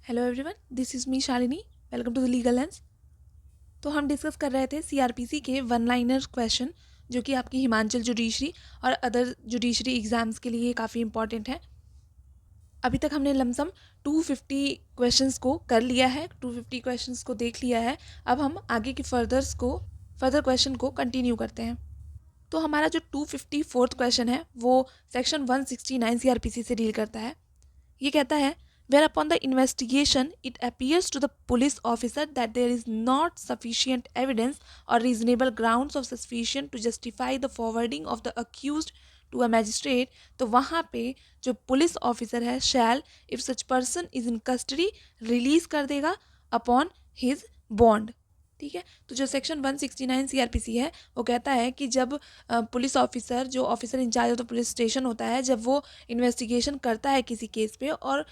Hello everyone, this is me Shalini. Welcome to the legal lens. तो हम discuss कर रहे थे सीआरपीसी के वन लाइनर क्वेश्चन, जो कि आपकी हिमाचल जुडिशरी और अदर जुडिशरी एग्जाम्स के लिए काफ़ी इंपॉर्टेंट है। अभी तक हमने लमसम 250 क्वेश्चंस को कर लिया है, 250 क्वेश्चंस को देख लिया है। अब हम आगे के फर्दर क्वेश्चन को कंटिन्यू करते हैं। तो हमारा जो 254th क्वेश्चन है वो सेक्शन 169 सीआरपीसी से डील करता है। ये कहता है, whereupon the investigation it appears to the police officer that there is not sufficient evidence or reasonable grounds of suspicion to justify the forwarding of the accused to a magistrate, तो वहाँ पे जो police officer है shall if such person is in custody release कर देगा upon his bond। ठीक है, तो जो सेक्शन 169 सीआरपीसी है वो कहता है कि जब पुलिस ऑफिसर, जो officer in charge of the police station होता है, जब वो इन्वेस्टिगेशन करता है किसी केस पे और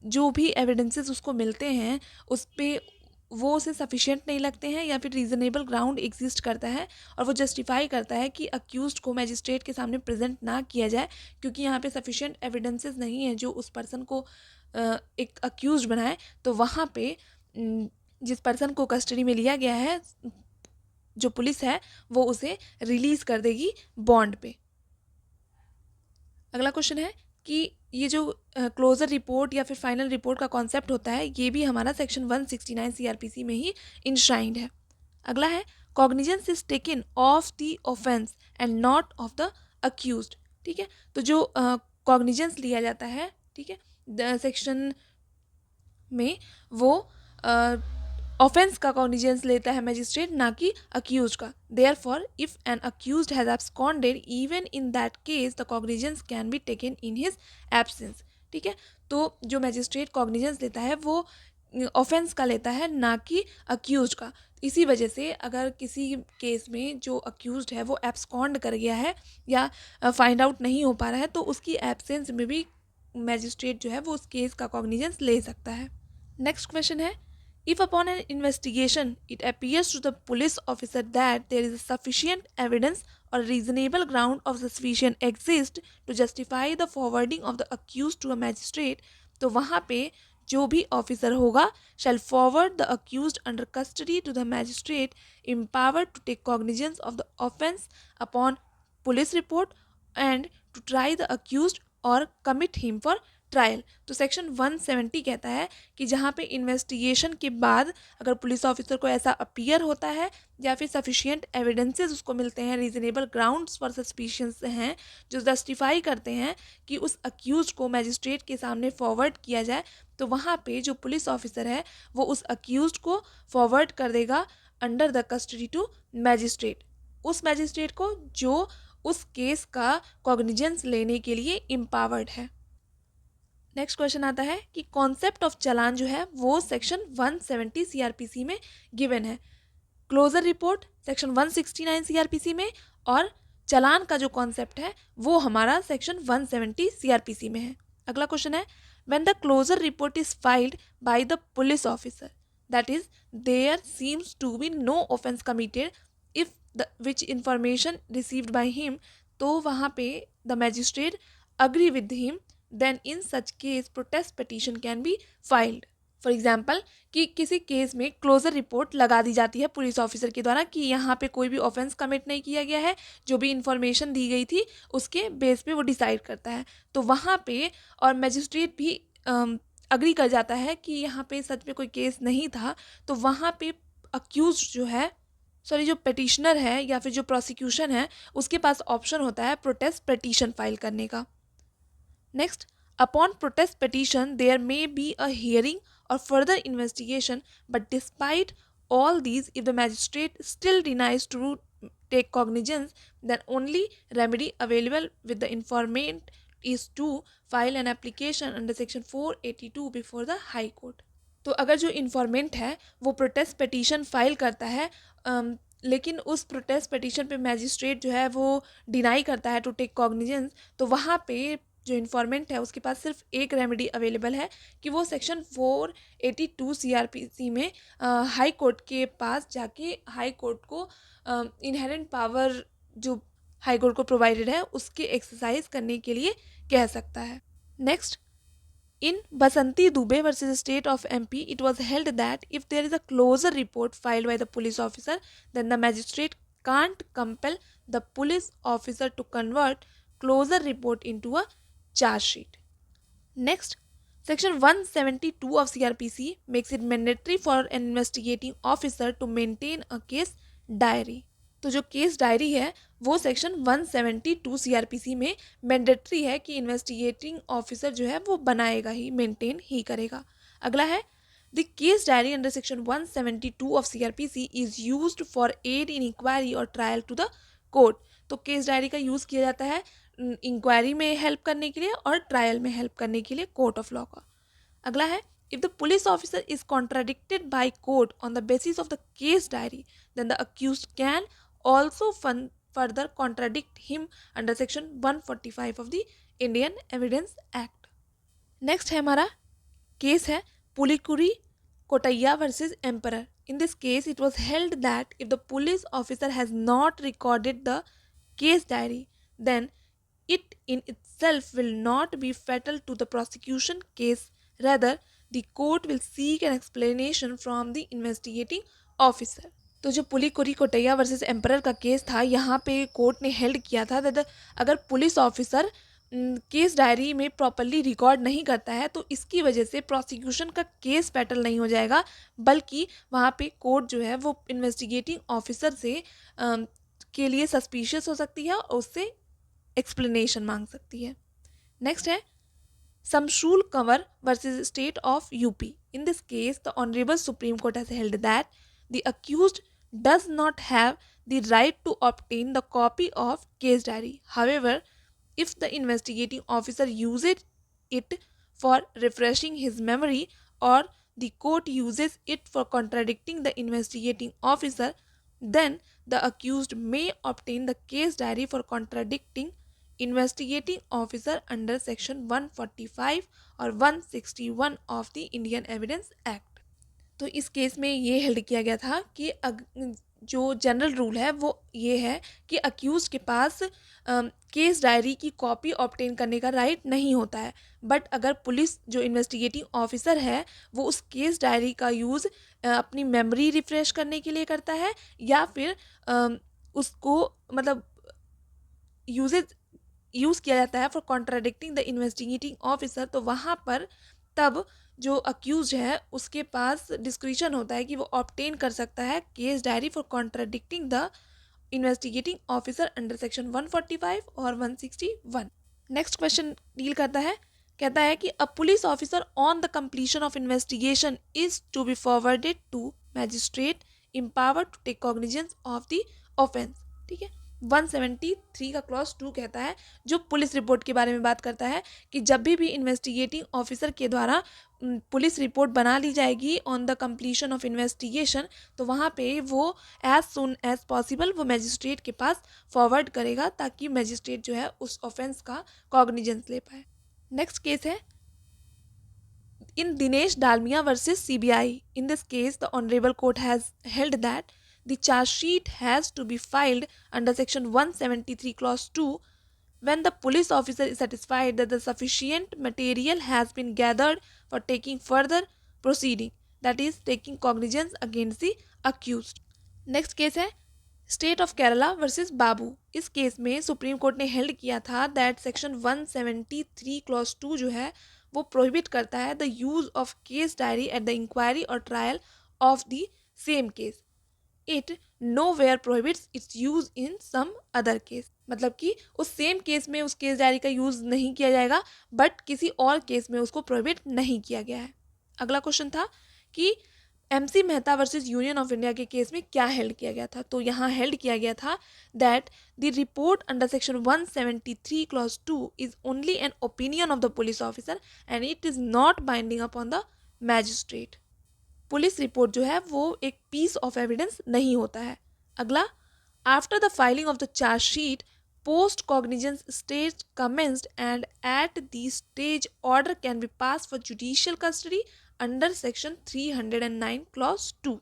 जो भी एविडेंसेस उसको मिलते हैं उस पे वो उसे सफिशिएंट नहीं लगते हैं या फिर रीजनेबल ग्राउंड एग्जिस्ट करता है और वो जस्टिफाई करता है कि अक्यूज्ड को मैजिस्ट्रेट के सामने प्रेजेंट ना किया जाए क्योंकि यहाँ पे सफिशिएंट एविडेंसेस नहीं है जो उस पर्सन को एक अक्यूज्ड बनाए, तो वहाँ पे जिस पर्सन को कस्टडी में लिया गया है, जो पुलिस है, वो उसे रिलीज कर देगी बॉन्ड पे। अगला क्वेश्चन है कि ये जो क्लोजर रिपोर्ट या फिर फाइनल रिपोर्ट का कॉन्सेप्ट होता है, ये भी हमारा सेक्शन 169 सीआरपीसी में ही इंश्राइंड है। अगला है, cognizance is taken of the offence and not of the accused. ठीक है, तो जो कॉग्निजेंस लिया जाता है, ठीक है, सेक्शन में वो ऑफेंस का कॉग्निजेंस लेता है मैजिस्ट्रेट, ना कि अक्यूज का। Therefore if an accused has absconded even in that case the cognizance can be taken in his absence. ठीक है, तो जो मैजिस्ट्रेट कॉग्निजेंस लेता है वो ऑफेंस का लेता है, ना कि अक्यूज का। इसी वजह से अगर किसी केस में जो अक्यूज्ड है वो एब्सकॉन्ड कर गया है या फाइंड आउट नहीं हो पा रहा है, तो उसकी एब्सेंस में भी मैजिस्ट्रेट जो है वो उस केस का कॉग्निजेंस ले सकता है। नेक्स्ट क्वेश्चन है, if upon an investigation it appears to the police officer that there is sufficient evidence or reasonable ground of suspicion exists to justify the forwarding of the accused to a magistrate, तो वहाँ पे जो भी officer होगा shall forward the accused under custody to the magistrate empowered to take cognizance of the offence upon police report and to try the accused or commit him for trial. तो section 170 कहता है कि जहाँ पे investigation के बाद अगर police officer को ऐसा अपीयर होता है या फिर सफिशिएंट एविडेंसेस उसको मिलते हैं, रीजनेबल ग्राउंड्स फॉर सस्पिशंस हैं जो जस्टिफाई करते हैं कि उस अक्यूज को मैजिस्ट्रेट के सामने फॉरवर्ड किया जाए, तो वहाँ पे जो पुलिस ऑफिसर है वो उस अक्यूज को फॉरवर्ड कर देगा under the custody to magistrate, उस मैजिस्ट्रेट को जो उस केस का कॉग्निजेंस लेने के लिए एम्पावर्ड है। नेक्स्ट क्वेश्चन आता है कि कॉन्सेप्ट ऑफ चालान जो है वो सेक्शन 170 सीआरपीसी में गिवन है, क्लोजर रिपोर्ट सेक्शन 169 सीआरपीसी में, और चालान का जो कॉन्सेप्ट है वो हमारा सेक्शन 170 सीआरपीसी में है। अगला क्वेश्चन है, when the closure report is filed by the police officer that is there seems to be no offence committed if the which information received by him, तो वहाँ पे the magistrate agree with him, then in such case protest petition can be filed। For example कि किसी case में closure report लगा दी जाती है police officer के द्वारा कि यहाँ पे कोई भी ऑफेंस कमिट नहीं किया गया है, जो भी इंफॉर्मेशन दी गई थी उसके बेस पे वो डिसाइड करता है, तो वहाँ पे और मैजिस्ट्रेट भी अग्री कर जाता है कि यहाँ पे सच में कोई केस नहीं था, तो वहाँ पे अक्यूज जो है, सॉरी, जो पिटिशनर है या फिर जो प्रोसिक्यूशन है, उसके पास ऑप्शन होता है प्रोटेस्ट पिटीशन फाइल करने का। Next, upon protest petition, there may be a hearing or further investigation, but despite all these, if the magistrate still denies to take cognizance, then only remedy available with the informant is to file an application under section 482 before the High Court। तो अगर जो informant है वो protest petition file करता है, लेकिन उस protest petition पे मैजिस्ट्रेट जो है वो डिनाई करता है टू टेक कॉग्निजेंस, तो वहाँ पे जो इन्फॉर्मेंट है उसके पास सिर्फ एक रेमेडी अवेलेबल है कि वो सेक्शन 482 सीआरपीसी में हाई कोर्ट के पास जाके हाई कोर्ट को इनहेरेंट पावर जो हाई कोर्ट को प्रोवाइडेड है उसके एक्सरसाइज करने के लिए कह सकता है। Next, In Basanti Dubey versus State of MP, it was held that if there is a closer report filed by the police officer, then the magistrate can't compel the police officer to convert closer report into a charge sheet. Next, Section 172 of CRPC makes it mandatory for an investigating officer to maintain a case diary. तो जो case diary है वो section 172 CrPC में mandatory है कि investigating officer जो है वो बनाएगा ही, मेंटेन ही करेगा. अगला है the case diary under section 172 of CrPC is used for aid in inquiry और ट्रायल टू द कोर्ट. तो केस डायरी का यूज़ किया जाता है इंक्वायरी में हेल्प करने के लिए और ट्रायल में हेल्प करने के लिए कोर्ट ऑफ लॉ का. अगला है if the police officer is contradicted by court on the basis of the case diary, then the accused can also further contradict him under section 145 of the Indian Evidence Act. Next है हमारा case है Pulukuri Kottaya versus emperor. In this case, it was held that if the police officer has not recorded the case diary, then it in itself will not be fatal to the prosecution case. Rather, the court will seek an explanation from the investigating officer. तो जो पुलिकुरी Kottaya versus emperor का case था, यहाँ पे court ने held किया था that अगर पुलिस ऑफिसर केस डायरी में प्रॉपरली रिकॉर्ड नहीं करता है तो इसकी वजह से प्रोसिक्यूशन का केस पैटल नहीं हो जाएगा, बल्कि वहाँ पे कोर्ट जो है वो इन्वेस्टिगेटिंग ऑफिसर से के लिए सस्पिशियस हो सकती है और उससे एक्सप्लेनेशन मांग सकती है. नेक्स्ट है Shamshul Kanwar versus state of UP. In this case the honourable supreme court has held that the accused does not have the right to obtain the copy of case diary. However, if the investigating officer uses it for refreshing his memory or the court uses it for contradicting the investigating officer, then the accused may obtain the case diary for contradicting investigating officer under section 145 or 161 of the Indian Evidence Act. तो इस case में ये held किया गया था कि जो general rule है वो ये है कि अक्यूज के पास केस डायरी की कॉपी ऑब्टेन करने का राइट नहीं होता है, बट अगर पुलिस जो इन्वेस्टिगेटिंग ऑफिसर है वो उस केस डायरी का यूज़ अपनी मेमोरी रिफ्रेश करने के लिए करता है या फिर उसको मतलब यूज़ किया जाता है for contradicting the investigating officer, तो वहाँ पर तब जो अक्यूज है उसके पास डिस्क्रिप्शन होता है कि वो ऑब्टेन कर सकता है case diary for contradicting the investigating officer under section 145 और 161. नेक्स्ट क्वेश्चन डील करता है, कहता है कि a police officer on the completion of investigation is to be forwarded to magistrate empowered to take cognizance of the offence. ठीक है, 173 का clause 2 कहता है, जो पुलिस रिपोर्ट के बारे में बात करता है कि जब भी इन्वेस्टिगेटिंग ऑफिसर के द्वारा पुलिस रिपोर्ट बना ली जाएगी on the completion of investigation, तो वहाँ पे वो एज सुन एज पॉसिबल वो मैजिस्ट्रेट के पास फॉरवर्ड करेगा ताकि मैजिस्ट्रेट जो है उस ऑफेंस का कॉग्निजेंस ले पाए. नेक्स्ट केस है in Dinesh Dalmia versus CBI. In this case the honourable court has held that the charge sheet has to be filed under section 173 clause 2 when the police officer is satisfied that the sufficient material has been gathered for taking further proceeding, that is taking cognizance against the accused. Next case है state of Kerala versus बाबू. इस case में supreme court ने held किया था that section 173 clause 2 जो है वो prohibit करता है the use of case diary at the inquiry और trial of the same case. It nowhere prohibits its use in some other case. मतलब कि उस सेम केस में उस केस डायरी का यूज़ नहीं किया जाएगा बट किसी और केस में उसको प्रोहिबिट नहीं किया गया है. अगला क्वेश्चन था कि MC Mehta versus union of India के केस में क्या हेल्ड किया गया था. तो यहाँ हेल्ड किया गया था that the report under section 173 clause 2 is only an opinion of the police officer and it is not binding upon the magistrate. Police report जो है वो एक पीस ऑफ एविडेंस नहीं होता है. अगला, after the filing of the charge sheet post cognizance stage commenced and at the stage order can be pass for judicial custody under section 309 clause 2.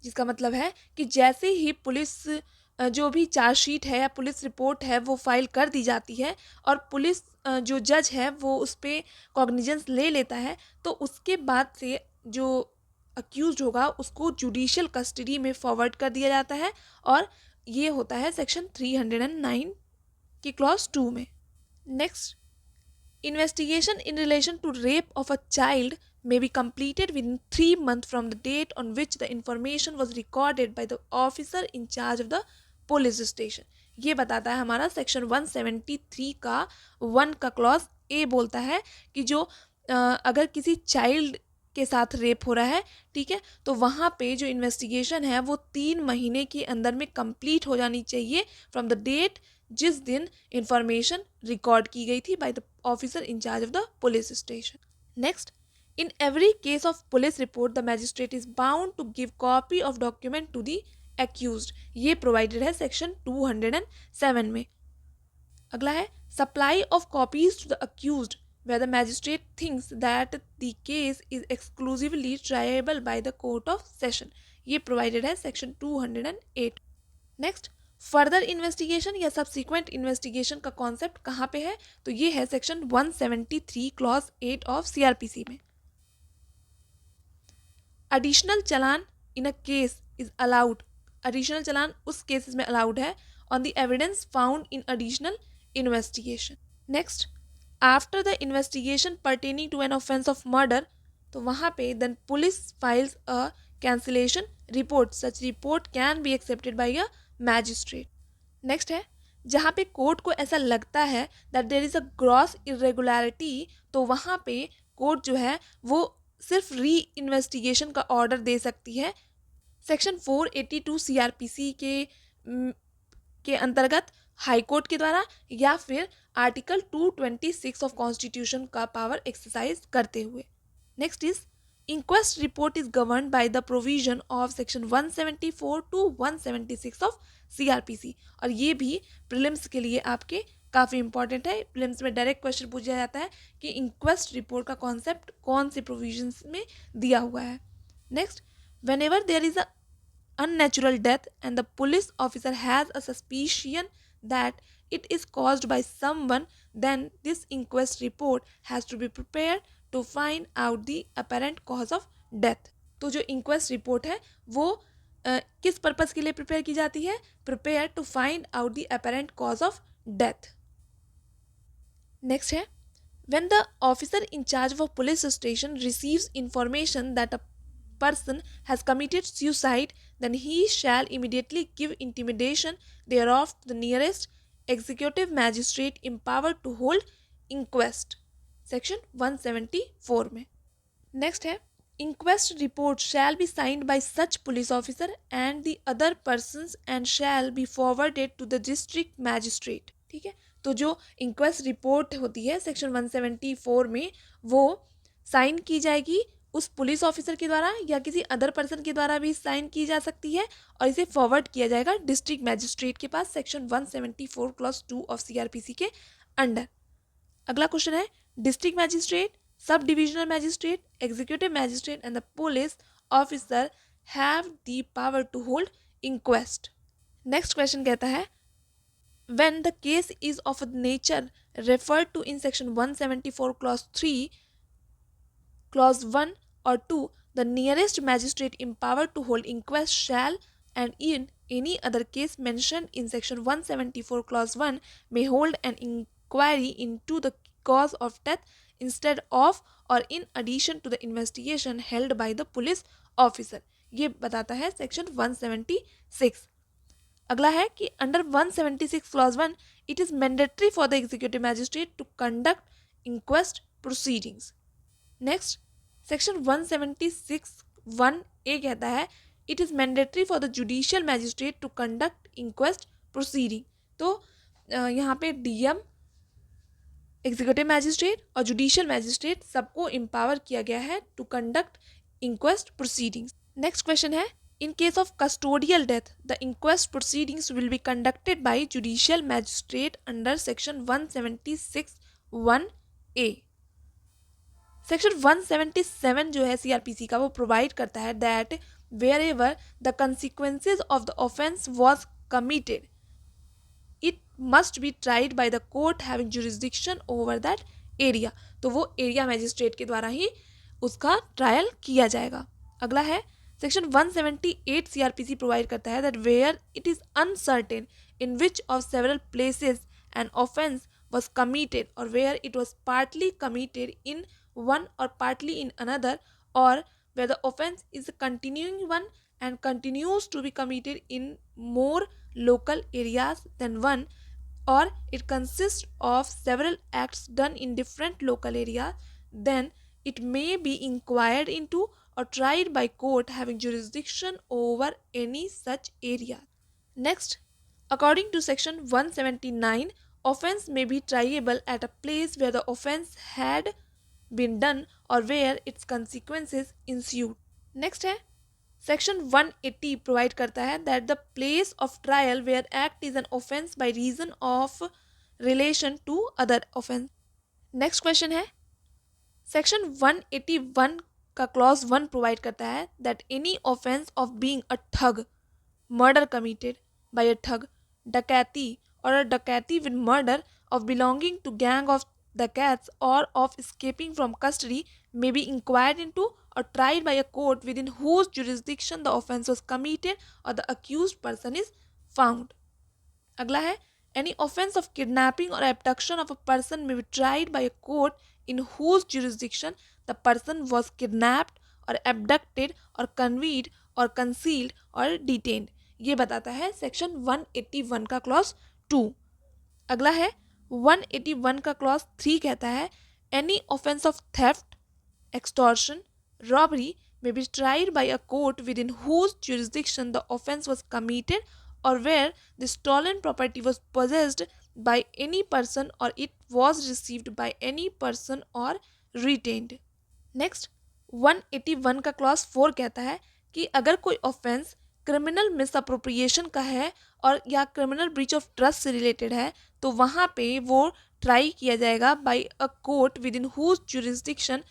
जिसका मतलब है कि जैसे ही पुलिस जो भी चार्ज शीट है या पुलिस रिपोर्ट है वो फाइल कर दी जाती है और पुलिस जो जज है वो उस पर कॉग्निजेंस ले लेता है, तो उसके बाद से जो अक्यूज होगा उसको जुडिशियल कस्टडी में फॉरवर्ड कर दिया जाता है, और ये होता है सेक्शन 309 की क्लॉज 2 में। Next, investigation in relation to rape of a child may be completed within 3 months from the date on which the information was recorded by the officer in charge of the police station। ये बताता है हमारा section 173 का 1 का clause A बोलता है कि जो अगर किसी चाइल्ड के साथ रेप हो रहा है, ठीक है, तो वहाँ पे जो इन्वेस्टिगेशन है वो 3 महीने के अंदर में कंप्लीट हो जानी चाहिए फ्रॉम द डेट जिस दिन इंफॉर्मेशन रिकॉर्ड की गई थी by the officer in charge of the police station. Next, in every case of police report the magistrate is bound to give copy of document to the accused. ये provided है section 207 में। अगला है supply of copies to the accused where the magistrate thinks that the case is exclusively triable by the court of session। ये provided है section 208। Next, further investigation या subsequent investigation का concept कहाँ पे है, तो ये है सेक्शन 173 क्लॉज 8 ऑफ सीआरपीसी में। Additional challan in a case is allowed. Additional challan उस केसेस में अलाउड है on the evidence found in additional investigation. Next, after the investigation pertaining to an offence of murder, तो वहाँ पे then police files a cancellation report, such report can be accepted by a magistrate. Next है जहाँ पे court को ऐसा लगता है that there is a gross irregularity, तो वहाँ पे कोर्ट जो है वो सिर्फ री इन्वेस्टिगेशन का ऑर्डर दे सकती है सेक्शन 482 सीआरपीसी के अंतर्गत हाई कोर्ट के द्वारा, या फिर आर्टिकल 226 ऑफ कॉन्स्टिट्यूशन का पावर एक्सरसाइज करते हुए। Next is inquest report is governed by the provision of section 174 to 176 of CrPC, और ये भी प्रीलिम्स के लिए आपके काफ़ी इंपॉर्टेंट है। प्रीलिम्स में डायरेक्ट क्वेश्चन पूछा जाता है कि इंक्वेस्ट रिपोर्ट का कॉन्सेप्ट कौन से प्रोविजंस में दिया हुआ है। Next, whenever there is a unnatural death and the police officer has a suspicion that it is caused by someone, then this inquest report has to be prepared to find out the apparent cause of death। तो जो inquest report है वो किस purpose के लिए prepare की जाती है? Prepare to find out the apparent cause of death। Next है when the officer in charge of a police station receives information that a person has committed suicide, then he shall immediately give intimation thereof to the nearest executive magistrate empowered to hold inquest, section 174 में। Next है inquest report shall be signed by such police officer and the other persons and shall be forwarded to the district magistrate। ठीक है, तो जो inquest report होती है section 174 में वो साइन की जाएगी उस पुलिस ऑफिसर के द्वारा या किसी अदर पर्सन के द्वारा भी साइन की जा सकती है, और इसे फॉरवर्ड किया जाएगा डिस्ट्रिक्ट मैजिस्ट्रेट के पास सेक्शन 174 क्लॉज 2 ऑफ सीआरपीसी के अंडर। अगला क्वेश्चन है district magistrate, sub divisional magistrate, executive magistrate and the police officer have the power to hold inquest. Next question कहता है when the case is of a nature referred to in section 174 clause 3 clause 1 or 2, the nearest magistrate empowered to hold inquest shall and in any other case mentioned in section 174 clause 1 may hold an inquiry into the cause of death instead of or in addition to the investigation held by the police officer। ये बताता है section 176। अगला है कि under 176 clause 1 it is mandatory for the executive magistrate to conduct inquest proceedings. Next, section 176(1)(a) कहता है it is mandatory for the judicial magistrate to conduct inquest proceeding. तो यहाँ पे डीएम, एग्जीक्यूटिव मैजिस्ट्रेट और judicial magistrate सबको empower किया गया है to conduct inquest proceedings. Next question है in case of custodial death the inquest proceedings will be conducted by judicial magistrate under section 176(1)(a। Section 177 जो है सीआरपीसी का वो प्रोवाइड करता है that wherever the consequences of the offense was committed it must be tried by the court having jurisdiction over that area. तो वो area magistrate के द्वारा ही उसका ट्रायल किया जाएगा. अगला है सेक्शन 178 सीआरपीसी प्रोवाइड करता है that where it is uncertain in which of several places an offence was committed or where it was partly committed in one or partly in another, or where the offense is a continuing one and continues to be committed in more local areas than one, or it consists of several acts done in different local areas, then it may be inquired into or tried by court having jurisdiction over any such area. Next, according to section 179, offense may be triable at a place where the offense had been done or where its consequences ensued. Next है section 180 provide करता है that the place of trial where act is an offence by reason of relation to other offence. Next question है section 181 का clause 1 provide करता है that any offence of being a thug, murder committed by अ ठग, डकैती or a डकैती with murder, of belonging to gang of dacoits or of escaping from custody may be inquired into or tried by a court within whose jurisdiction the offence was committed or the accused person is found. अगला है any offence of kidnapping or abduction of a person may be tried by a court in whose jurisdiction the person was kidnapped or abducted or conveyed or concealed or detained. ये बताता है section 181 का clause 2. अगला है 181 का clause 3 कहता है any offence of theft, extortion, robbery may be tried by a court within whose jurisdiction the offense was committed or where the stolen property was possessed by any person or it was received by any person or retained. Next, 181 का clause 4 कहता है कि अगर कोई offence criminal misappropriation का है और या क्रिमिनल ब्रीच ऑफ ट्रस्ट से रिलेटेड है तो वहाँ पे वो ट्राई किया जाएगा by a court within whose jurisdiction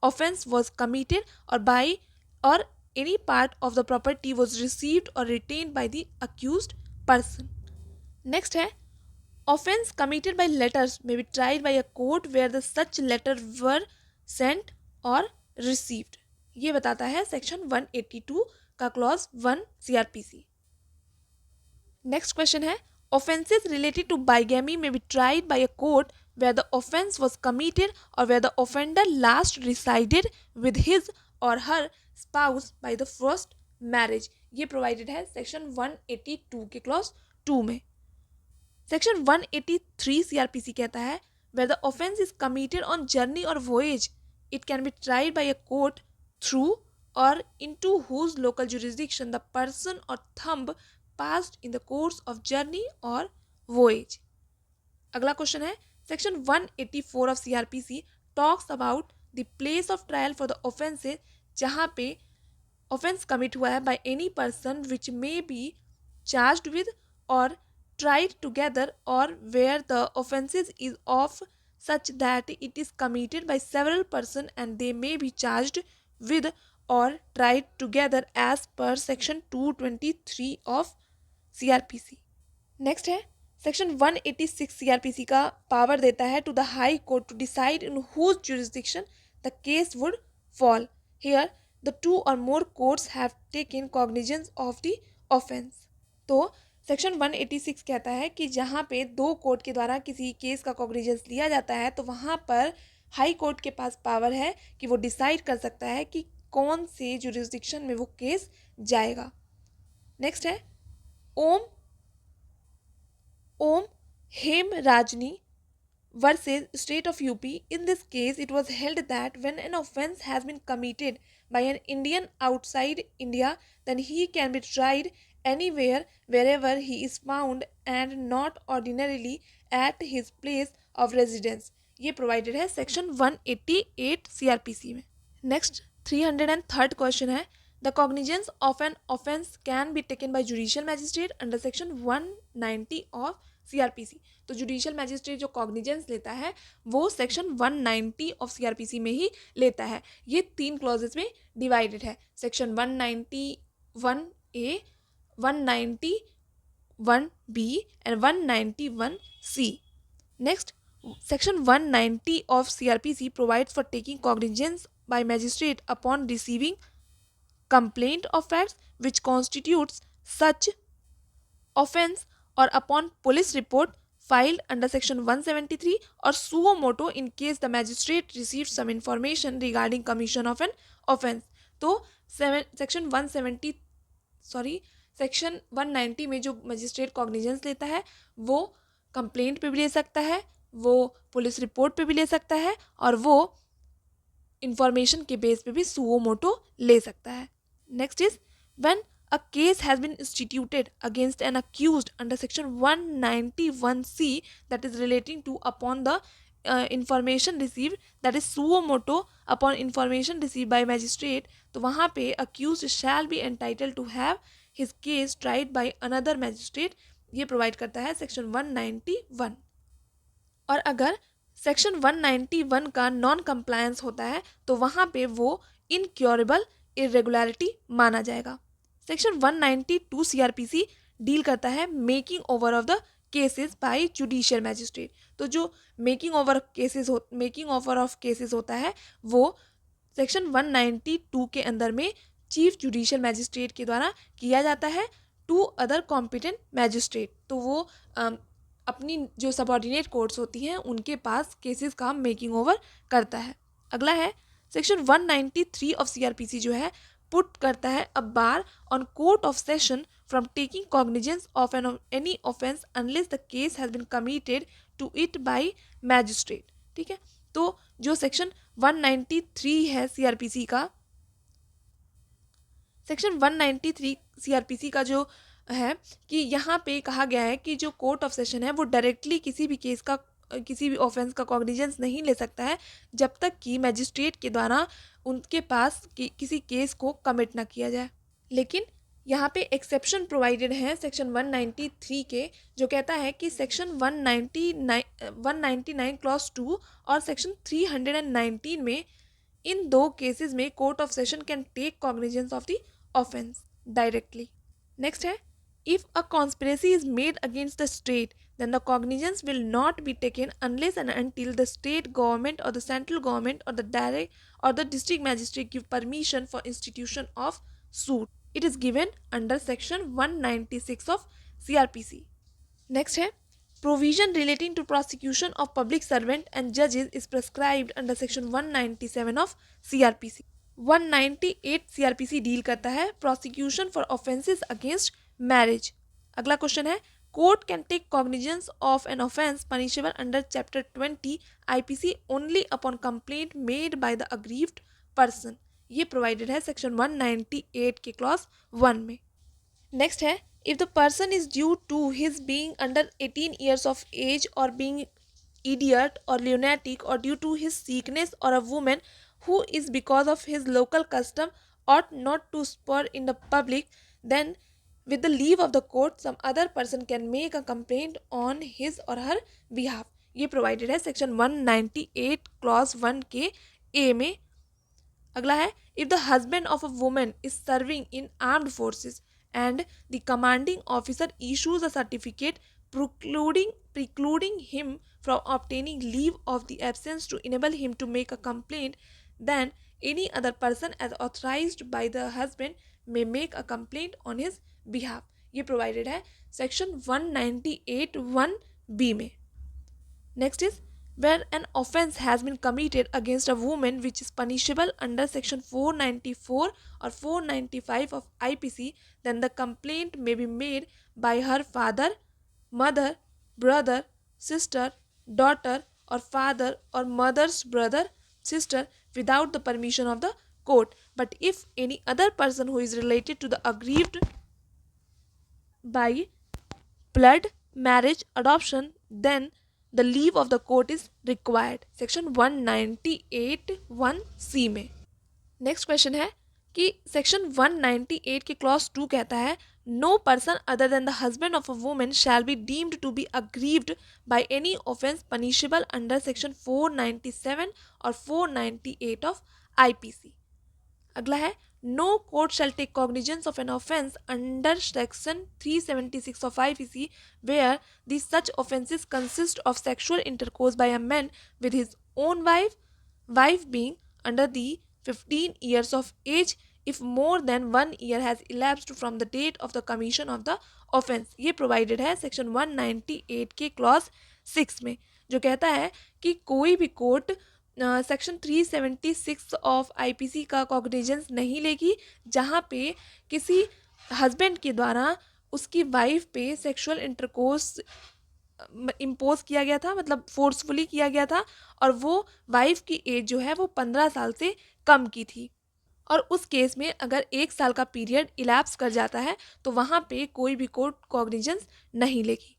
offence was committed or by or any part of the property was received or retained by the accused person. Next है offence committed by letters may be tried by a court where the such letter were sent or received. ये बताता है section 182 का clause 1 CrPC. Next question है offenses related to bigamy may be tried by a court where the offense was committed or where the offender last resided with his or her spouse by the first marriage. ये provided है section 182 के clause 2 में. Section 183 CrPC कहता है where the offense is committed on journey or voyage it can be tried by a court through or into whose local jurisdiction the person or thumb passed in the course of journey or voyage. अगला question है section 184 of CrPC talks about the place of trial for the offences जहाँ पे offence commit हुआ है by any person which may be charged with और tried together or where the offenses is of such that it is committed by several persons and they may be charged with or tried together as per section 223 of CRPC. Next है section 186 CrPC का power देता है to the high court to decide in whose jurisdiction the case would fall. Here the 2 or more courts have taken cognizance of the offense. तो section 186 कहता है कि जहाँ पे 2 कोर्ट के द्वारा किसी केस का कॉग्निजेंस लिया जाता है तो वहाँ पर हाई कोर्ट के पास पावर है कि वो डिसाइड कर सकता है कि कौन से जुरिस्डिक्शन में वो केस जाएगा. नेक्स्ट है ओम हेम राजनी versus state of UP. In this case, it was held that when an offence has been committed by an Indian outside India, then he can be tried anywhere wherever he is found and not ordinarily at his place of residence. ये provided है section 188 CRPC में. Next 303rd question है the cognizance of an offence can be taken by judicial magistrate under section 190 of CRPC. तो judicial magistrate जो cognizance लेता है वो section 190 of CRPC में ही लेता है. ये 3 क्लॉजेस में डिवाइडेड है. Section 191A, 190 1B and 191C. Next, Section 190 of CRPC provides for taking cognizance by magistrate upon receiving complaint of facts which constitutes such offence or upon police report filed under section 173 or suo moto in case the magistrate received some information regarding commission of an offence. तो section 190 में जो magistrate cognizance लेता है वो complaint पे भी ले सकता है, वो पुलिस रिपोर्ट पे भी ले सकता है और वो इंफॉर्मेशन के बेस पे भी सुओ मोटो ले सकता है. Next is when a case has been instituted against an accused under section 191C that is relating to upon the information received, that is suo moto upon information received by magistrate, तो वहाँ पे accused shall be entitled to have his case tried by another magistrate. ये provide करता है section 191. और अगर section 191 का non compliance होता है तो वहाँ पे वो इनक्योरेबल इरेगुलरिटी माना जाएगा. सेक्शन 192 सीआरपीसी डील करता है making over of the cases bye judicial magistrate. तो जो मेकिंग ओवर ऑफ केसेस होता है वो सेक्शन 192 के अंदर में चीफ जुडिशियल मैजिस्ट्रेट के द्वारा किया जाता है टू अदर कॉम्पिटेंट मैजिस्ट्रेट. तो वो अपनी जो सबऑर्डिनेट कोर्ट्स होती हैं उनके पास केसेस का मेकिंग ओवर करता है. अगला है सेक्शन 193 ऑफ सीआरपीसी जो है पुट करता है a bar on court of session from taking cognizance of any offence unless the case has been committed to it by magistrate. ठीक है, तो जो सेक्शन 193 है सीआरपीसी का, सेक्शन 193 सीआरपीसी का जो है कि यहाँ पे कहा गया है कि जो कोर्ट ऑफ सेशन है वो डायरेक्टली किसी भी केस का किसी भी ऑफेंस का कॉग्निजेंस नहीं ले सकता है जब तक कि मैजिस्ट्रेट के द्वारा उनके पास किसी केस को कमिट ना किया जाए. लेकिन यहाँ पे एक्सेप्शन प्रोवाइडेड है सेक्शन 193 के, जो कहता है कि सेक्शन 199 क्लॉज 2 और सेक्शन 319 में इन दो केसेस में court of session can take cognizance of the offence directly. Next है if a conspiracy is made against the state then the cognizance will not be taken unless and until the state government or the central government or the direct or the district magistrate give permission for institution of suit. It is given under section 196 of CRPC. Next है provision relating to prosecution of public servant and judges is prescribed under section 197 of CRPC. 198 CRPC deal करता है prosecution for offenses against marriage. अगला question है court can take cognizance of an offence punishable under chapter 20 IPC only upon complaint made by the aggrieved person. ये provided है section 198 के clause 1 में. Next है if the person is due to his being under 18 years of age और being idiot or lunatic or due to his sickness or a woman who is because of his local custom ought not to spur in the public, then with the leave of the court some other person can make a complaint on his or her behalf. ये provided है section 198 clause 1 के ए में. अगला है if the husband of a woman is serving in armed forces and the commanding officer issues a certificate precluding him from obtaining leave of the absence to enable him to make a complaint, then any other person as authorized by the husband may make a complaint on his behalf. ये provided है section 198(1)(b) में. Next is where an offence has been committed against a woman which is punishable under section 494 or 495 of IPC, then the complaint may be made by her father, mother, brother, sister, daughter or father or mother's brother, sister without the permission of the court. But if any other person who is related to the aggrieved by blood, marriage, adoption, then the leave of the court is required. Section 198(1)(c) में. Next question है कि section 198 के clause 2 कहता है no person other than the husband of a woman shall be deemed to be aggrieved by any offence punishable under section 497 or 498 of IPC. अगला है No court shall take cognizance of an offence under section 376 of IPC where the such offences consist of sexual intercourse by a man with his own wife being under the 15 years of age if more than 1 year has elapsed from the date of the commission of the offence। ये provided है section 198 के clause 6 में, जो कहता है कि कोई भी कोर्ट सेक्शन 376 ऑफ आईपीसी का कॉग्निजेंस नहीं लेगी जहाँ पे किसी हस्बैंड के द्वारा उसकी वाइफ पे सेक्सुअल इंटरकोर्स इम्पोज किया गया था, मतलब फोर्सफुली किया गया था, और वो वाइफ की एज जो है वो 15 साल से कम की थी। और उस केस में अगर 1 साल का पीरियड इलैप्स कर जाता है तो वहाँ पे कोई भी कोर्ट कॉग्निजेंस नहीं लेगी।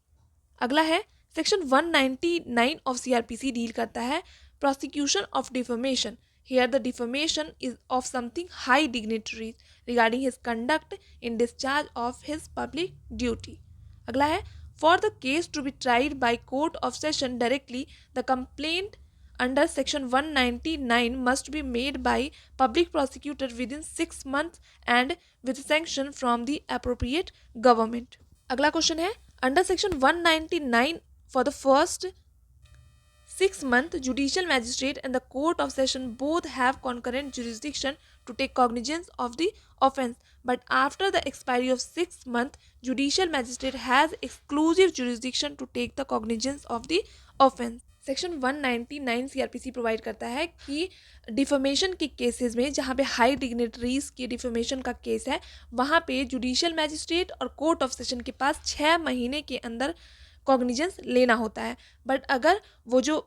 अगला है सेक्शन 199 ऑफ सीआरपीसी डील करता है prosecution of defamation। Here the defamation is of something high dignitary regarding his conduct in discharge of his public duty। अगला है for the case to be tried by court of session directly the complaint under section 199 must be made by public prosecutor within 6 months and with sanction from the appropriate government। अगला question है under section 199 for the first 6 months, judicial magistrate and the court of session both have concurrent jurisdiction to take cognizance of the offence, but after the expiry of 6 months, judicial magistrate has exclusive jurisdiction to take the cognizance of the offence। Section 199 CrPC provide करता है कि defamation के cases में जहाँ पे high dignitaries की defamation का case है वहाँ पे जुडिशियल मैजिस्ट्रेट और कोर्ट ऑफ सेशन के पास 6 महीने के अंदर कॉग्निजेंस लेना होता है। बट अगर वो जो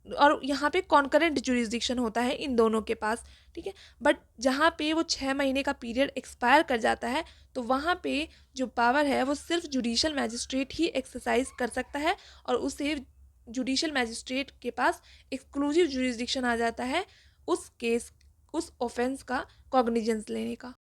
और यहाँ पे कॉन्करेंट जुरिस्डिक्शन होता है इन दोनों के पास, ठीक है, बट जहाँ पे वो 6 महीने का पीरियड एक्सपायर कर जाता है तो वहाँ पे जो पावर है वो सिर्फ जुडिशियल मैजिस्ट्रेट ही एक्सरसाइज कर सकता है और उसे जुडिशियल मैजिस्ट्रेट के पास एक्सक्लूसिव जुरिस्डिक्शन आ जाता है उस केस उस ऑफेंस का कॉग्निजेंस लेने का।